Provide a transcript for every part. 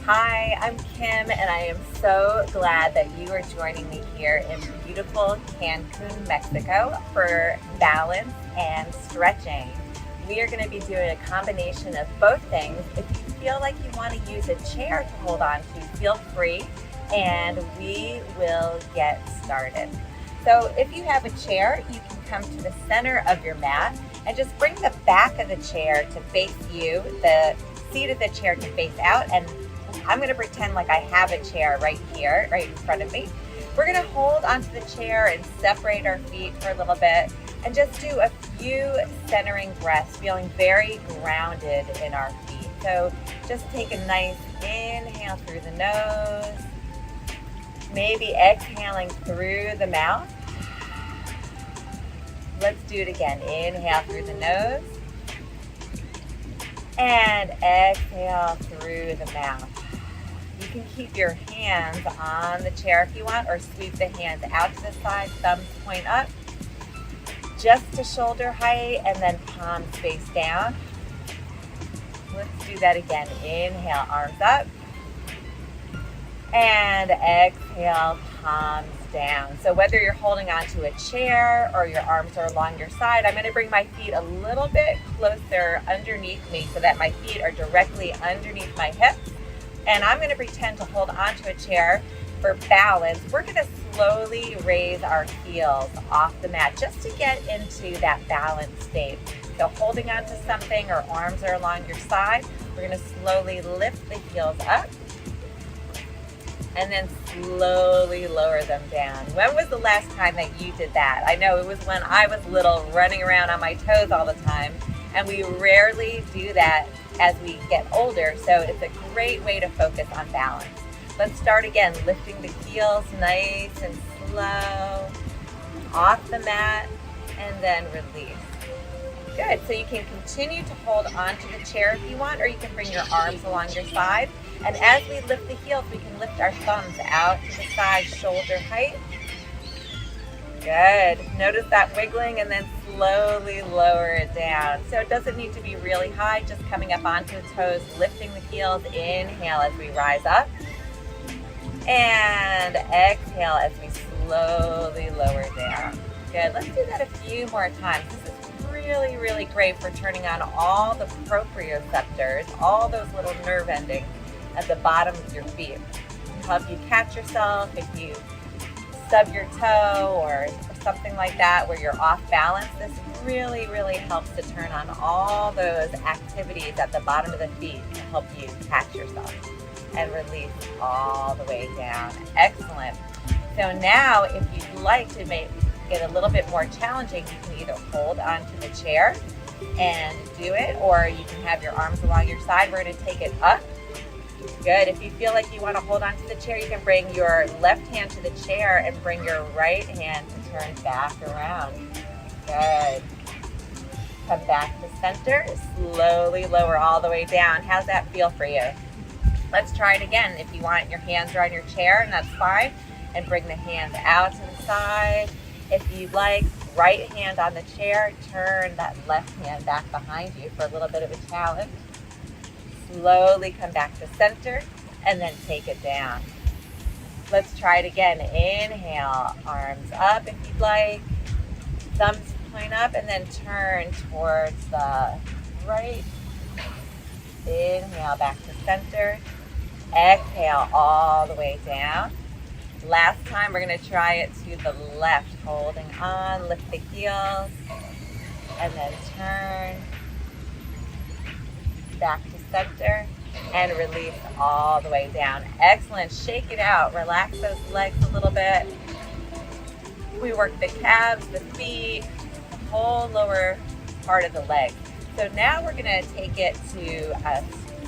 Hi, I'm Kim, and I am so glad that you are joining me here in beautiful Cancun, Mexico for balance and stretching. We are going to be doing a combination of both things. If you feel like you want to use a chair to hold on to, feel free, and we will get started. So if you have a chair, you can come to the center of your mat and just bring the back of the chair to face you, the seat of the chair to face out, and I'm going to pretend like I have a chair right here, right in front of me. We're going to hold onto the chair and separate our feet for a little bit and just do a few centering breaths, feeling very grounded in our feet. So just take a nice inhale through the nose, maybe exhaling through the mouth. Let's do it again. Inhale through the nose and exhale through the mouth. You can keep your hands on the chair if you want, or sweep the hands out to the side, thumbs point up, just to shoulder height, and then palms face down. Let's do that again. Inhale, arms up, and exhale, palms down. So whether you're holding onto a chair or your arms are along your side, I'm going to bring my feet a little bit closer underneath me so that my feet are directly underneath my hips. And I'm going to pretend to hold onto a chair for balance. We're going to slowly raise our heels off the mat just to get into that balanced state. So holding onto something or arms are along your side, we're going to slowly lift the heels up and then slowly lower them down. When was the last time that you did that? I know it was when I was little, running around on my toes all the time, and we rarely do that as we get older, so it's a great way to focus on balance. Let's start again, lifting the heels nice and slow off the mat, and then release. Good, so you can continue to hold onto the chair if you want, or you can bring your arms along your side. And as we lift the heels, we can lift our thumbs out to the side, shoulder height. Good. Notice that wiggling, and then slowly lower it down. So it doesn't need to be really high, just coming up onto the toes, lifting the heels. Inhale as we rise up. And exhale as we slowly lower down. Good. Let's do that a few more times. This is really, really great for turning on all the proprioceptors, all those little nerve endings at the bottom of your feet. It'll help you catch yourself if you stub your toe or something like that where you're off balance. This really, really helps to turn on all those activities at the bottom of the feet to help you catch yourself and release all the way down. Excellent. So now if you'd like to make it a little bit more challenging, you can either hold onto the chair and do it, or you can have your arms along your side. We're going to take it up. Good. If you feel like you want to hold onto the chair, you can bring your left hand to the chair and bring your right hand to turn back around. Good. Come back to center. Slowly lower all the way down. How's that feel for you? Let's try it again. If you want, your hands are on your chair, and that's fine. And bring the hands out to the side. If you'd like, right hand on the chair, turn that left hand back behind you for a little bit of a challenge. Slowly come back to center and then take it down. Let's try it again. Inhale, arms up if you'd like. Thumbs point up and then turn towards the right. Inhale, back to center. Exhale all the way down. Last time, we're going to try it to the left. Holding on, lift the heels, and then turn back to center and release all the way down. Excellent. Shake it out. Relax those legs a little bit. We work the calves, the feet, the whole lower part of the leg. So now we're going to take it to a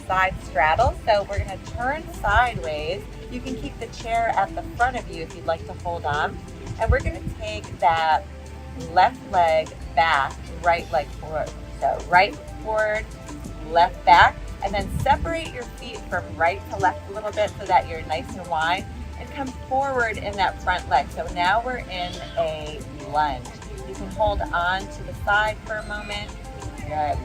side straddle. So we're going to turn sideways. You can keep the chair at the front of you if you'd like to hold on. And we're going to take that left leg back, right leg forward. So right forward, left back, and then separate your feet from right to left a little bit so that you're nice and wide, and come forward in that front leg. So now we're in a lunge. You can hold on to the side for a moment, Good.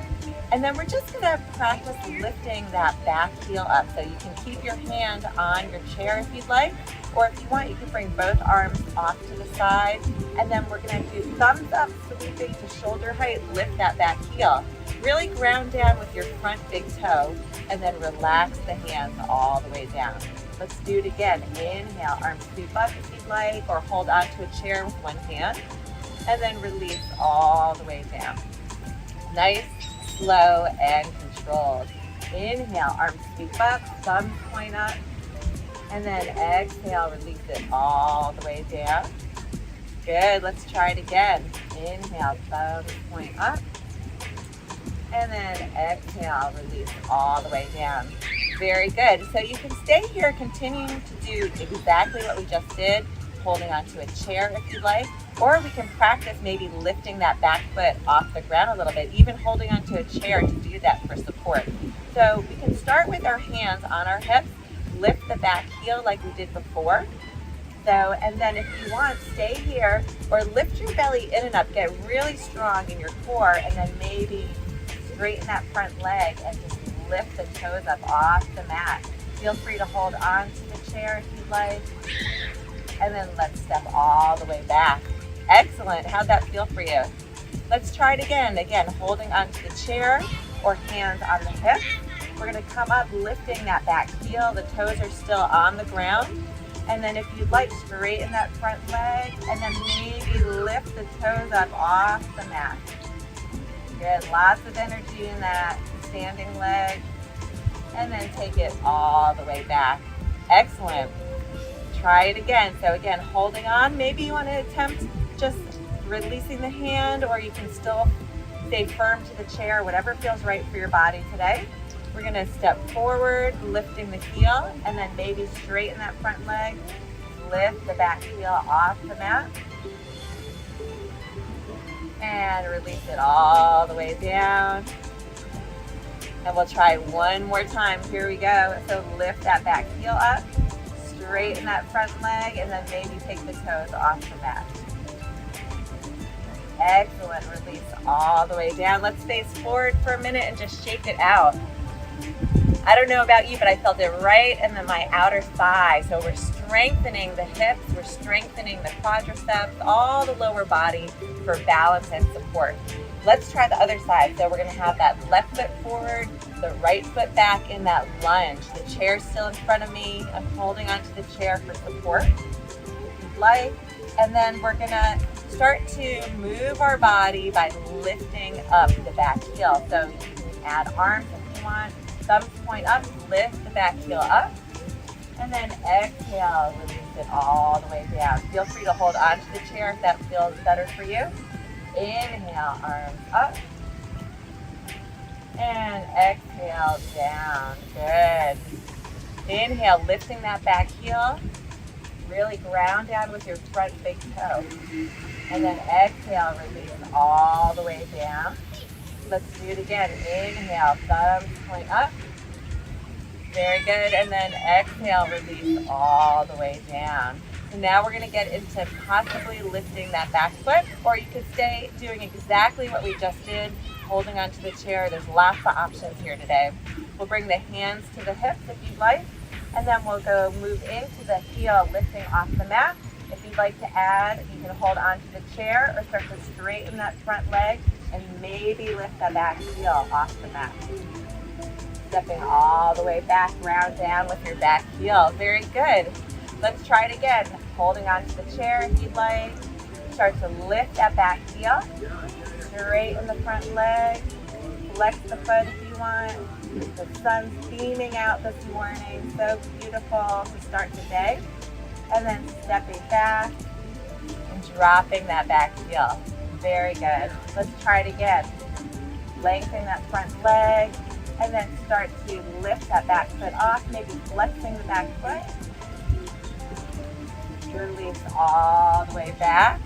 And then we're just gonna practice lifting that back heel up. So you can keep your hand on your chair if you'd like, or if you want, you can bring both arms off to the side. And then we're gonna do thumbs up, sweeping to shoulder height, lift that back heel. Really ground down with your front big toe, and then relax the hands all the way down. Let's do it again. Inhale, arms sweep up if you'd like, or hold onto a chair with one hand, and then release all the way down. Nice, slow, and controlled. Inhale, arms sweep up, thumbs point up, and then exhale, release it all the way down. Good, let's try it again. Inhale, thumbs point up, and then exhale, release all the way down. Very good. So you can stay here continuing to do exactly what we just did, holding onto a chair if you'd like, or we can practice maybe lifting that back foot off the ground a little bit, even holding onto a chair to do that for support. So we can start with our hands on our hips, lift the back heel like we did before. So, and then if you want, stay here or lift your belly in and up, get really strong in your core, and then maybe straighten that front leg and just lift the toes up off the mat. Feel free to hold on to the chair if you'd like. And then let's step all the way back. Excellent. How'd that feel for you? Let's try it again. Again, holding onto the chair or hands on the hips. We're going to come up, lifting that back heel. The toes are still on the ground. And then if you'd like, straighten that front leg and then maybe lift the toes up off the mat. Good. Lots of energy in that standing leg. And then take it all the way back. Excellent. Try it again. So again, holding on. Maybe you want to attempt just releasing the hand, or you can still stay firm to the chair, whatever feels right for your body today. We're going to step forward, lifting the heel, and then maybe straighten that front leg. Lift the back heel off the mat. And release it all the way down. And we'll try one more time. Here we go. So lift that back heel up, straighten that front leg, and then maybe take the toes off the mat. Excellent. Release all the way down. Let's face forward for a minute and just shake it out. I don't know about you, but I felt it right in my outer thigh. So we're strengthening the hips, we're strengthening the quadriceps, all the lower body for balance and support. Let's try the other side. So we're going to have that left foot forward, the right foot back in that lunge. The chair's still in front of me. I'm holding onto the chair for support, if you'd like. And then we're going to start to move our body by lifting up the back heel. So you can add arms if you want. Thumbs point up, lift the back heel up, and then exhale, release it all the way down. Feel free to hold onto the chair if that feels better for you. Inhale, arms up, and exhale, down. Good. Inhale, lifting that back heel. Really ground down with your front big toe. And then exhale, release all the way down. Let's do it again. Inhale, thumbs point up. Very good. And then exhale, release all the way down. So now we're going to get into possibly lifting that back foot, or you could stay doing exactly what we just did, holding onto the chair. There's lots of options here today. We'll bring the hands to the hips if you'd like, and then we'll go move into the heel, lifting off the mat. If you'd like to add, you can hold onto the chair or start to straighten that front leg and maybe lift the back heel off the mat. Stepping all the way back, round down with your back heel. Very good. Let's try it again. Holding onto the chair if you'd like. Start to lift that back heel. Straighten the front leg. Flex the foot if you want. The sun's beaming out this morning. So beautiful to start the day. And then stepping back and dropping that back heel. Very good. Let's try it again. Lengthen that front leg and then start to lift that back foot off, maybe flexing the back foot. Release all the way back.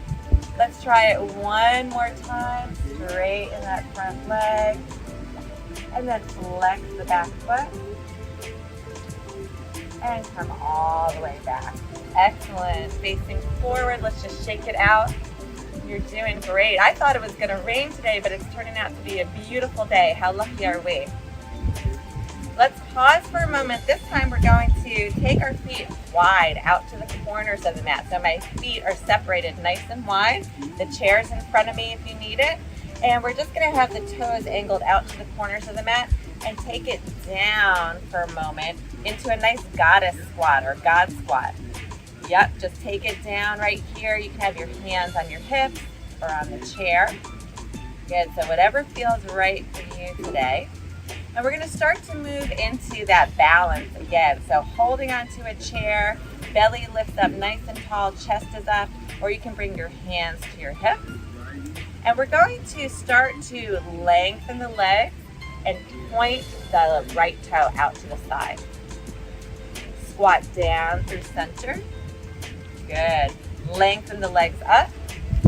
Let's try it one more time. Straighten that front leg and then flex the back foot and come all the way back. Excellent. Facing forward, let's just shake it out. You're doing great. I thought it was going to rain today, but it's turning out to be a beautiful day. How lucky are we? Let's pause for a moment. This time we're going to take our feet wide out to the corners of the mat. So my feet are separated nice and wide. The chair's in front of me if you need it. And we're just going to have the toes angled out to the corners of the mat and take it down for a moment into a nice goddess squat or god squat. Yep, just take it down right here. You can have your hands on your hips or on the chair. Good, so whatever feels right for you today. And we're gonna start to move into that balance again. So holding onto a chair, belly lifts up nice and tall, chest is up, or you can bring your hands to your hips. And we're going to start to lengthen the legs and point the right toe out to the side. Squat down through center. Good. Lengthen the legs up.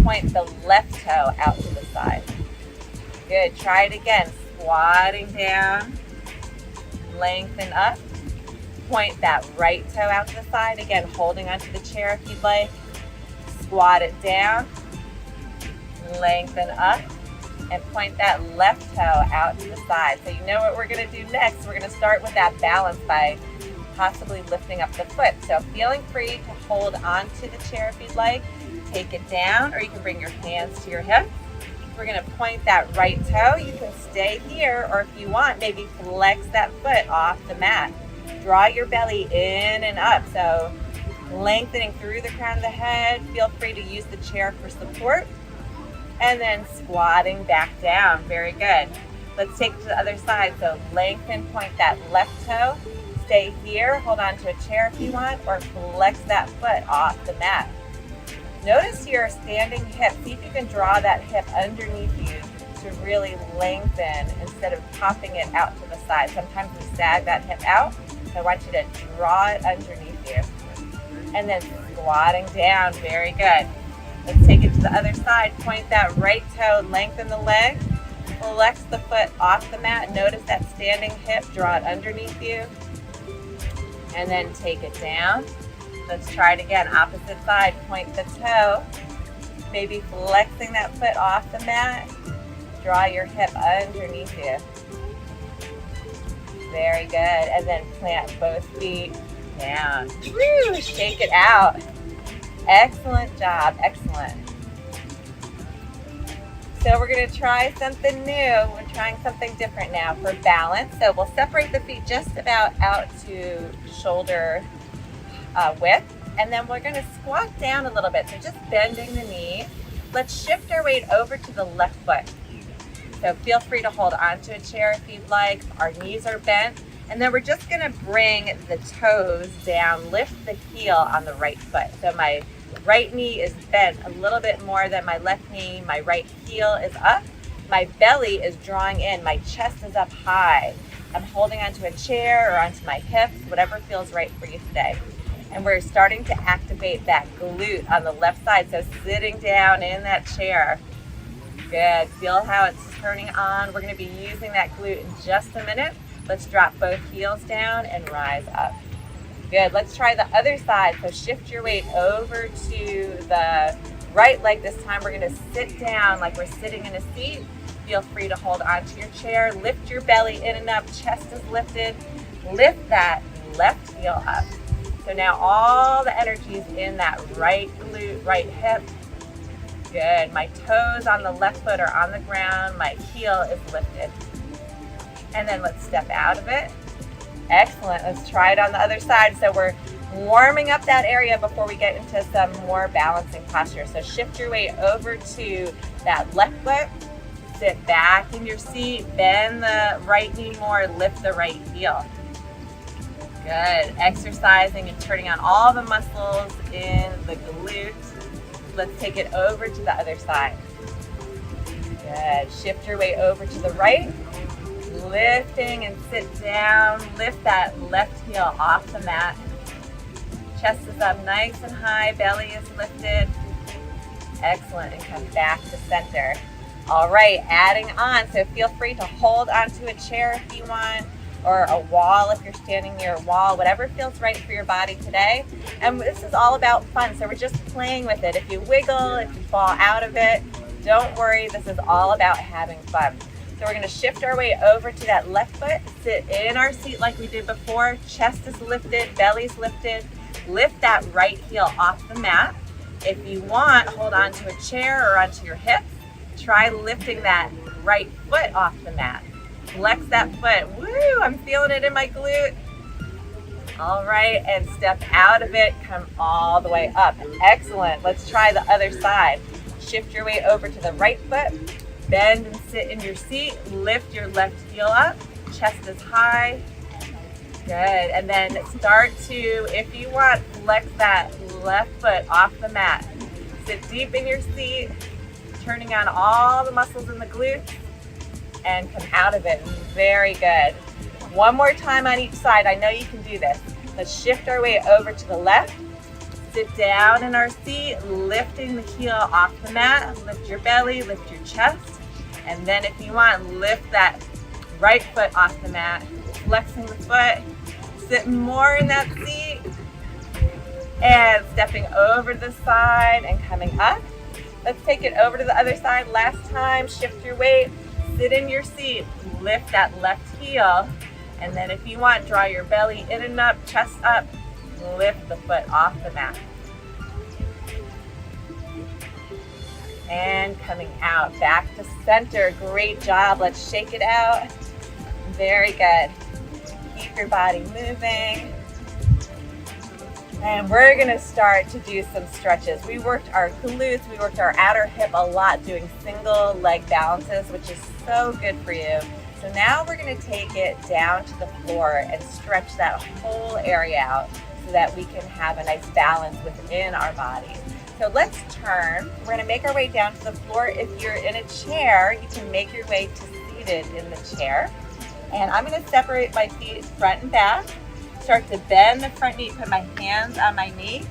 Point the left toe out to the side. Good. Try it again. Squatting down. Lengthen up. Point that right toe out to the side. Again, holding onto the chair if you'd like. Squat it down. Lengthen up. And point that left toe out to the side. So you know what we're going to do next. We're going to start with that balance by possibly lifting up the foot. So feeling free to hold onto the chair if you'd like. Take it down, or you can bring your hands to your hips. We're going to point that right toe. You can stay here, or if you want, maybe flex that foot off the mat. Draw your belly in and up. So lengthening through the crown of the head. Feel free to use the chair for support. And then squatting back down. Very good. Let's take it to the other side. So lengthen, point that left toe. Stay here, hold on to a chair if you want, or flex that foot off the mat. Notice your standing hip. See if you can draw that hip underneath you to really lengthen instead of popping it out to the side. Sometimes we sag that hip out, so I want you to draw it underneath you. And then squatting down, very good. Let's take it to the other side. Point that right toe, lengthen the leg, flex the foot off the mat. Notice that standing hip, draw it underneath you. And then take it down. Let's try it again. Opposite side, point the toe. Maybe flexing that foot off the mat. Draw your hip underneath you. Very good. And then plant both feet down. Woo! Shake it out. Excellent job. Excellent. So we're going to try something new. We're trying something different now for balance. So we'll separate the feet just about out to shoulder width. And then we're going to squat down a little bit. So just bending the knee. Let's shift our weight over to the left foot. So feel free to hold onto a chair if you'd like. Our knees are bent. And then we're just going to bring the toes down, lift the heel on the right foot. So my right knee is bent a little bit more than my left knee. My right heel is up. My belly is drawing in. My chest is up high. I'm holding onto a chair or onto my hips, whatever feels right for you today. And we're starting to activate that glute on the left side. So sitting down in that chair. Good. Feel how it's turning on. We're going to be using that glute in just a minute. Let's drop both heels down and rise up. Good. Let's try the other side. So shift your weight over to the right leg this time. We're going to sit down like we're sitting in a seat. Feel free to hold onto your chair. Lift your belly in and up. Chest is lifted. Lift that left heel up. So now all the energy is in that right glute, right hip. Good. My toes on the left foot are on the ground. My heel is lifted. And then let's step out of it. Excellent. Let's try it on the other side. So we're warming up that area before we get into some more balancing posture. So shift your weight over to that left foot. Sit back in your seat. Bend the right knee more. Lift the right heel. Good. Exercising and turning on all the muscles in the glutes. Let's take it over to the other side. Good. Shift your weight over to the right. Lifting and sit down. Lift that left heel off the mat. Chest is up nice and high. Belly is lifted. Excellent. And come back to center. All right, adding on. So feel free to hold onto a chair if you want, or a wall if you're standing near a wall, whatever feels right for your body today. And this is all about fun, so we're just playing with it. If you wiggle, if you fall out of it, don't worry, this is all about having fun. So we're gonna shift our way over to that left foot, sit in our seat like we did before, chest is lifted, belly's lifted, lift that right heel off the mat. If you want, hold on to a chair or onto your hips. Try lifting that right foot off the mat. Flex that foot. Woo, I'm feeling it in my glute. All right, and step out of it, come all the way up. Excellent. Let's try the other side. Shift your way over to the right foot. Bend and sit in your seat. Lift your left heel up. Chest is high. Good. And then start to, if you want, flex that left foot off the mat. Sit deep in your seat, turning on all the muscles in the glutes, and come out of it. Very good. One more time on each side. I know you can do this. Let's shift our way over to the left. Sit down in our seat, lifting the heel off the mat. Lift your belly, lift your chest. And then if you want, lift that right foot off the mat, flexing the foot, sitting more in that seat, and stepping over to the side and coming up. Let's take it over to the other side. Last time, shift your weight, sit in your seat, lift that left heel, and then if you want, draw your belly in and up, chest up, lift the foot off the mat. And coming out, back to center. Great job. Let's shake it out. Very good. Keep your body moving. And we're gonna start to do some stretches. We worked our glutes, we worked our outer hip a lot doing single leg balances, which is so good for you. So now we're gonna take it down to the floor and stretch that whole area out so that we can have a nice balance within our body. So let's turn. We're gonna make our way down to the floor. If you're in a chair, you can make your way to seated in the chair. And I'm gonna separate my feet front and back. Start to bend the front knee, put my hands on my knee,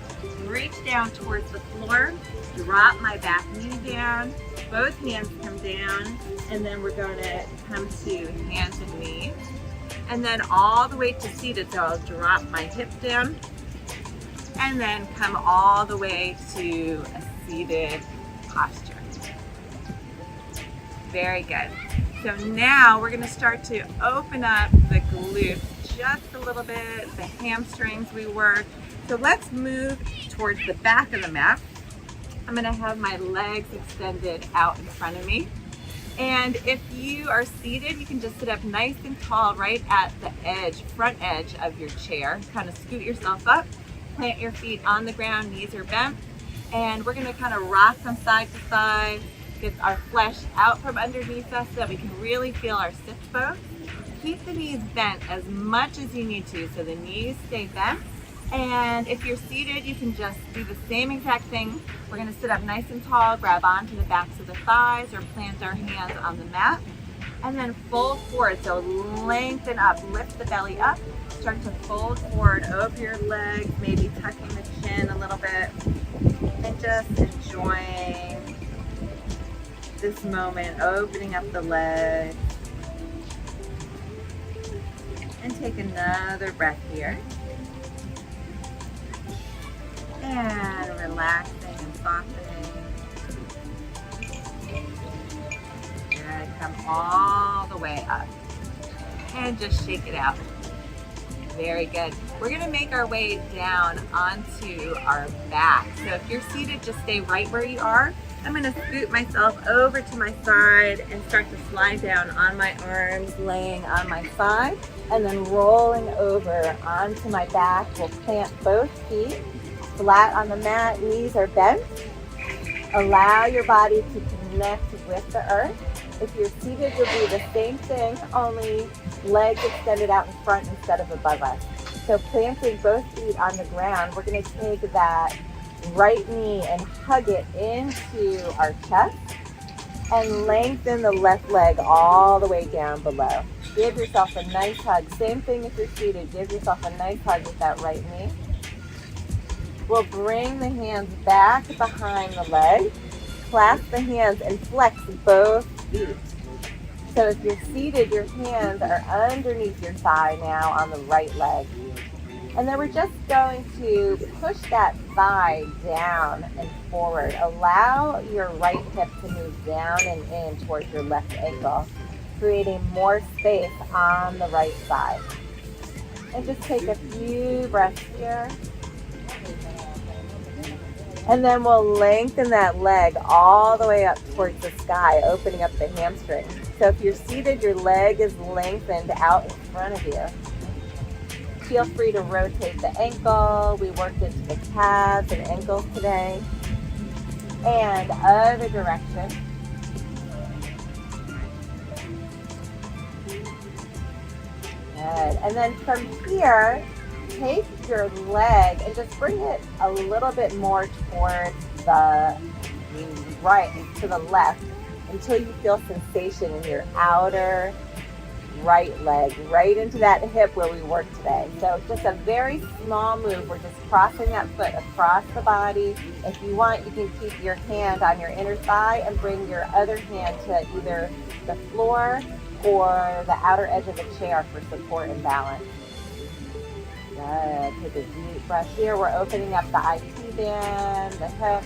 reach down towards the floor, drop my back knee down, both hands come down, and then we're going to come to hands and knees, and then all the way to seated. So I'll drop my hip down, and then come all the way to a seated posture. Very good. So now we're going to start to open up the glutes just a little bit, the hamstrings we work. So let's move towards the back of the mat. I'm gonna have my legs extended out in front of me. And if you are seated, you can just sit up nice and tall right at the edge, front edge of your chair. Kind of scoot yourself up, plant your feet on the ground, knees are bent. And we're gonna kind of rock from side to side, get our flesh out from underneath us so that we can really feel our sit bones. Keep the knees bent as much as you need to, so the knees stay bent. And if you're seated, you can just do the same exact thing. We're gonna sit up nice and tall, grab onto the backs of the thighs or plant our hands on the mat, and then fold forward. So lengthen up, lift the belly up, start to fold forward over your legs, maybe tucking the chin a little bit, and just enjoying this moment, opening up the legs. And take another breath here. And relaxing and softening. Good. Come all the way up. And just shake it out. Very good. We're going to make our way down onto our back. So if you're seated, just stay right where you are. I'm going to scoot myself over to my side and start to slide down on my arms, laying on my side, and then rolling over onto my back. We'll plant both feet flat on the mat, knees are bent. Allow your body to connect with the earth. If you're seated, you'll do the same thing, only legs extended out in front instead of above us. So planting both feet on the ground, we're going to take that right knee and hug it into our chest and lengthen the left leg all the way down below. Give yourself a nice hug. Same thing if you're seated. Give yourself a nice hug with that right knee. We'll bring the hands back behind the leg, clasp the hands and flex both feet. So if you're seated, your hands are underneath your thigh now on the right leg. And then we're just going to push that thigh down and forward. Allow your right hip to move down and in towards your left ankle, creating more space on the right side. And just take a few breaths here. And then we'll lengthen that leg all the way up towards the sky, opening up the hamstring. So if you're seated, your leg is lengthened out in front of you. Feel free to rotate the ankle. We worked into the calves and ankles today. And other direction. Good. And then from here, take your leg and just bring it a little bit more towards the right, to the left, until you feel sensation in your outer right leg, right into that hip where we worked today. So just a very small move. We're just crossing that foot across the body. If you want, you can keep your hand on your inner thigh and bring your other hand to either the floor or the outer edge of the chair for support and balance. Good. Take a deep breath here. We're opening up the IT band, the hip.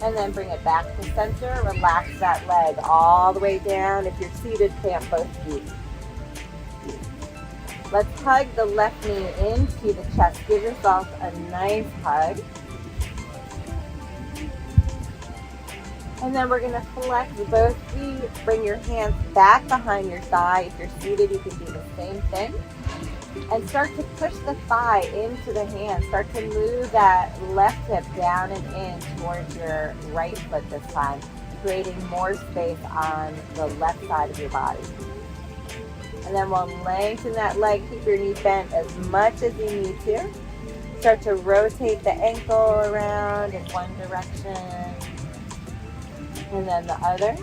And then bring it back to center. Relax that leg all the way down. If you're seated, plant both feet. Let's hug the left knee into the chest. Give yourself a nice hug. And then we're going to flex both feet. Bring your hands back behind your thigh. If you're seated, you can do the same thing. And start to push the thigh into the hand. Start to move that left hip down and in towards your right foot this time, creating more space on the left side of your body. And then we'll lengthen that leg. Keep your knee bent as much as you need to. Start to rotate the ankle around in one direction and then the other.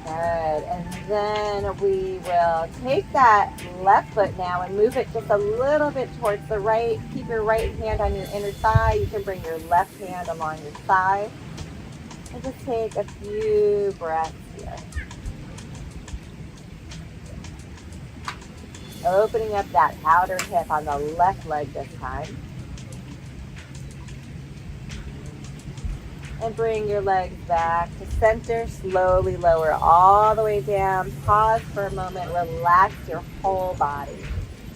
Good. And then we will take that left foot now and move it just a little bit towards the right. Keep your right hand on your inner thigh. You can bring your left hand along your thigh. And just take a few breaths here. Opening up that outer hip on the left leg this time. And bring your legs back to center. Slowly lower all the way down. Pause for a moment. Relax your whole body.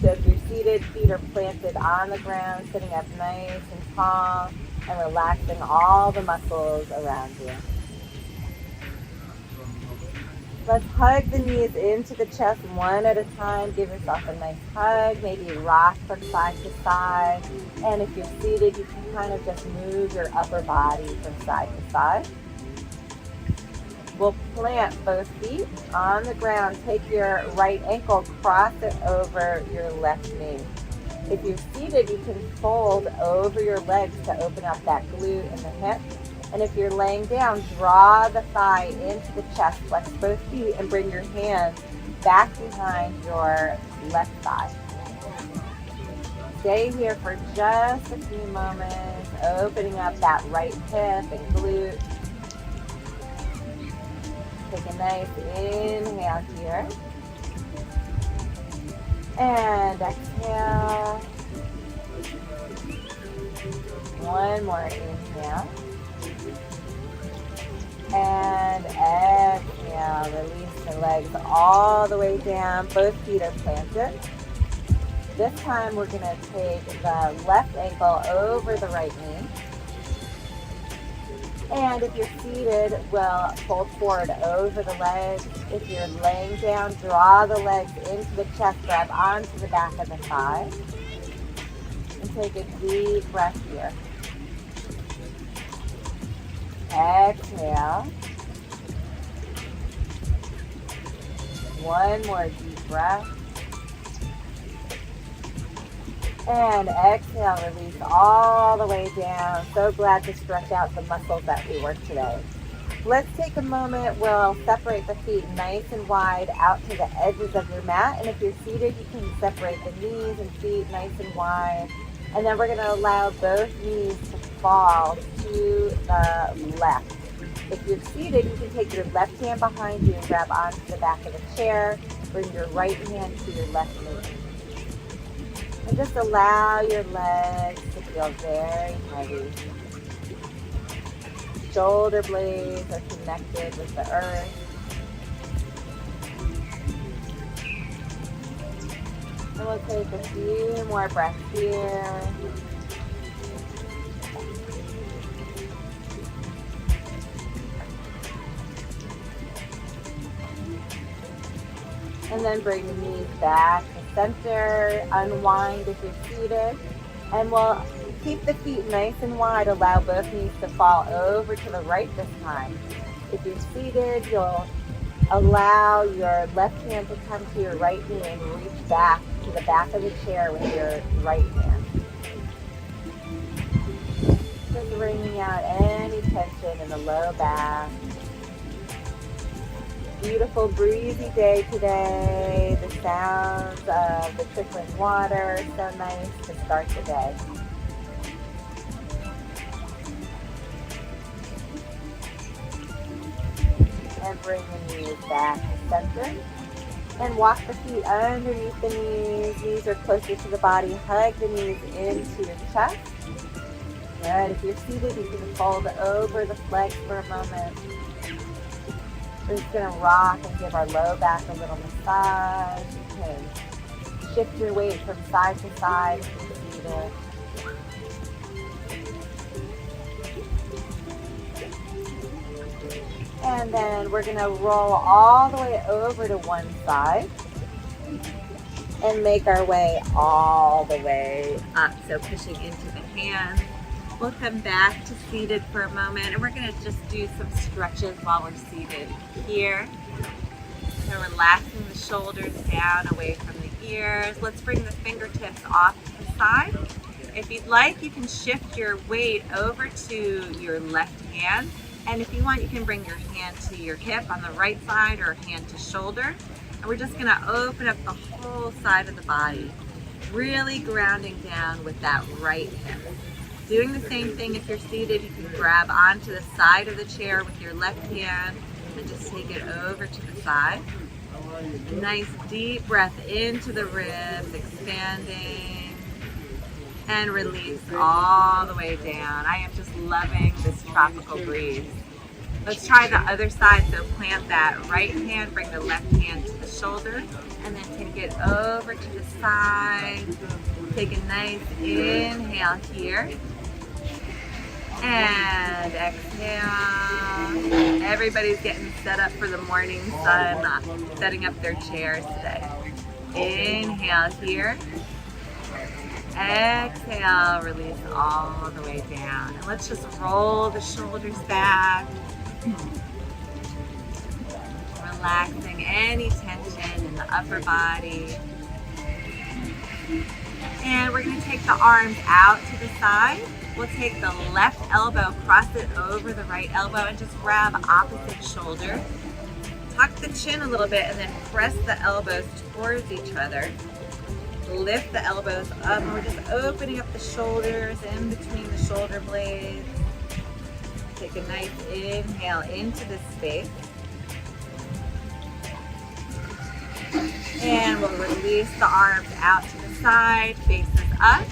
So if you're seated, feet are planted on the ground, sitting up nice and tall, and relaxing all the muscles around you. Let's hug the knees into the chest one at a time. Give yourself a nice hug. Maybe rock from side to side. And if you're seated, you can kind of just move your upper body from side to side. We'll plant both feet on the ground. Take your right ankle, cross it over your left knee. If you're seated, you can fold over your legs to open up that glute and the hip. And if you're laying down, draw the thigh into the chest, flex both feet, and bring your hands back behind your left thigh. Stay here for just a few moments, opening up that right hip and glute. Take a nice inhale here. And exhale. One more inhale. And exhale, release the legs all the way down. Both feet are planted. This time we're going to take the left ankle over the right knee. And if you're seated, we'll fold forward over the legs. If you're laying down, draw the legs into the chest, grab onto the back of the thigh. And take a deep breath here. Exhale. One more deep breath. And exhale, release all the way down. So glad to stretch out the muscles that we worked today. Let's take a moment. We'll separate the feet nice and wide out to the edges of your mat. And if you're seated, you can separate the knees and feet nice and wide. And then we're going to allow both knees to fall to the left. If you're seated, you can take your left hand behind you and grab onto the back of the chair. Bring your right hand to your left knee. And just allow your legs to feel very heavy. Shoulder blades are connected with the earth. And we'll take a few more breaths here. And then bring the knees back to center, unwind if you're seated. And we'll keep the feet nice and wide, allow both knees to fall over to the right this time. If you're seated, you'll allow your left hand to come to your right knee and reach back to the back of the chair with your right hand. Just wringing out any tension in the low back. Beautiful breezy day today. The sounds of the trickling water, so nice to start the day. And bring the knees back to center. And walk the feet underneath the knees. Knees are closer to the body. Hug the knees into your chest. Good. If you're seated, you can fold over the legs for a moment. We're just going to rock and give our low back a little massage. You can shift your weight from side to side if you're seated. And then we're going to roll all the way over to one side and make our way all the way up. So pushing into the hands. We'll come back to seated for a moment, and we're going to just do some stretches while we're seated here. So relaxing the shoulders down away from the ears. Let's bring the fingertips off to the side. If you'd like, you can shift your weight over to your left hand. And if you want, you can bring your hand to your hip on the right side or hand to shoulder. And we're just going to open up the whole side of the body, really grounding down with that right hip. Doing the same thing if you're seated, you can grab onto the side of the chair with your left hand and just take it over to the side. A nice deep breath into the ribs, expanding, and release all the way down. I am just loving this tropical breeze. Let's try the other side. So plant that right hand, bring the left hand to the shoulder, and then take it over to the side. Take a nice inhale here. And exhale. Everybody's getting set up for the morning sun, setting up their chairs today. Inhale here. Exhale, release all the way down. And let's just roll the shoulders back. Relaxing any tension in the upper body. And we're going to take the arms out to the side. We'll take the left elbow, cross it over the right elbow, and just grab opposite shoulder. Tuck the chin a little bit and then press the elbows towards each other. Lift the elbows up, and we're just opening up the shoulders in between the shoulder blades. Take a nice inhale into this space. And we'll release the arms out to the side, faces up.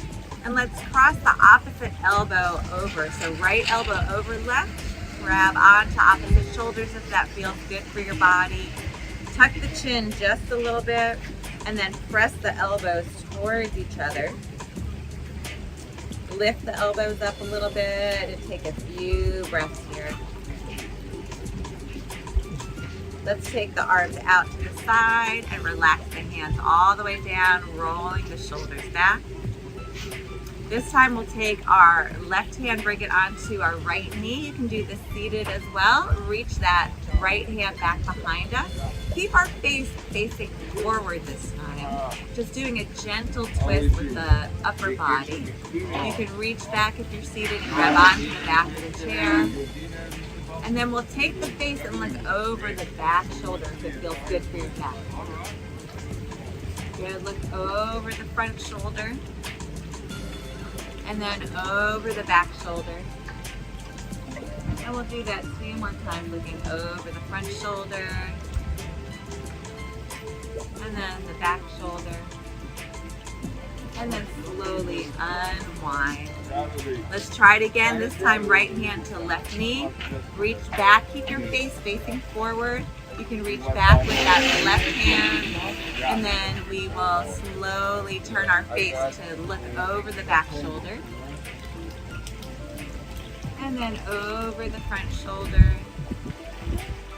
And let's cross the opposite elbow over. So right elbow over left. Grab onto opposite shoulders if that feels good for your body. Tuck the chin just a little bit. And then press the elbows towards each other. Lift the elbows up a little bit and take a few breaths here. Let's take the arms out to the side and relax the hands all the way down, rolling the shoulders back. This time we'll take our left hand, bring it onto our right knee. You can do this seated as well. Reach that right hand back behind us. Keep our face facing forward this time. Just doing a gentle twist with the upper body. You can reach back if you're seated and grab onto the back of the chair. And then we'll take the face and look over the back shoulder if it feels good for your back. Good, look over the front shoulder. And then over the back shoulder. And And we'll do that 2 more times, looking over the front shoulder, and then the back shoulder, and then slowly unwind. Let's try it again. This time right hand to left knee. Reach back, keep your face facing forward. You can reach back with that left hand, and then we will slowly turn our face to look over the back shoulder, and then over the front shoulder.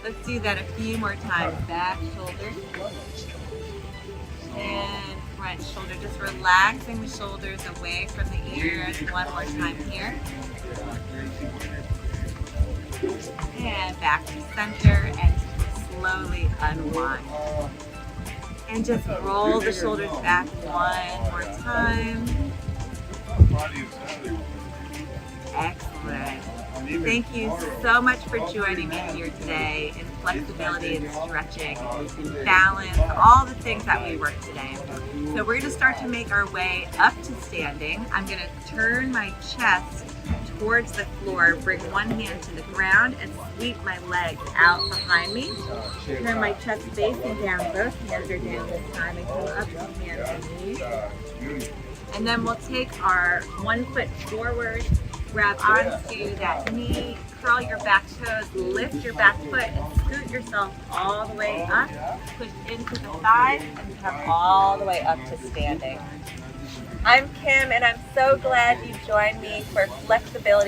Let's do that a few more times. Back shoulder and front shoulder. Just relaxing the shoulders away from the ears. One more time here. And back to center, and slowly unwind. And just roll the shoulders back one more time. Excellent. Thank you so much for joining me here today in flexibility and stretching, balance, all the things that we worked today. So we're going to start to make our way up to standing. I'm going to turn my chest towards the floor, bring one hand to the ground, and sweep my legs out behind me. Turn my chest facing down, both hands are down this time, and come up to hands and knees. And then we'll take our one foot forward, grab onto that knee, curl your back toes, lift your back foot, and scoot yourself all the way up, push into the thighs, and come all the way up to standing. I'm Kim, and I'm so glad you joined me for flexibility.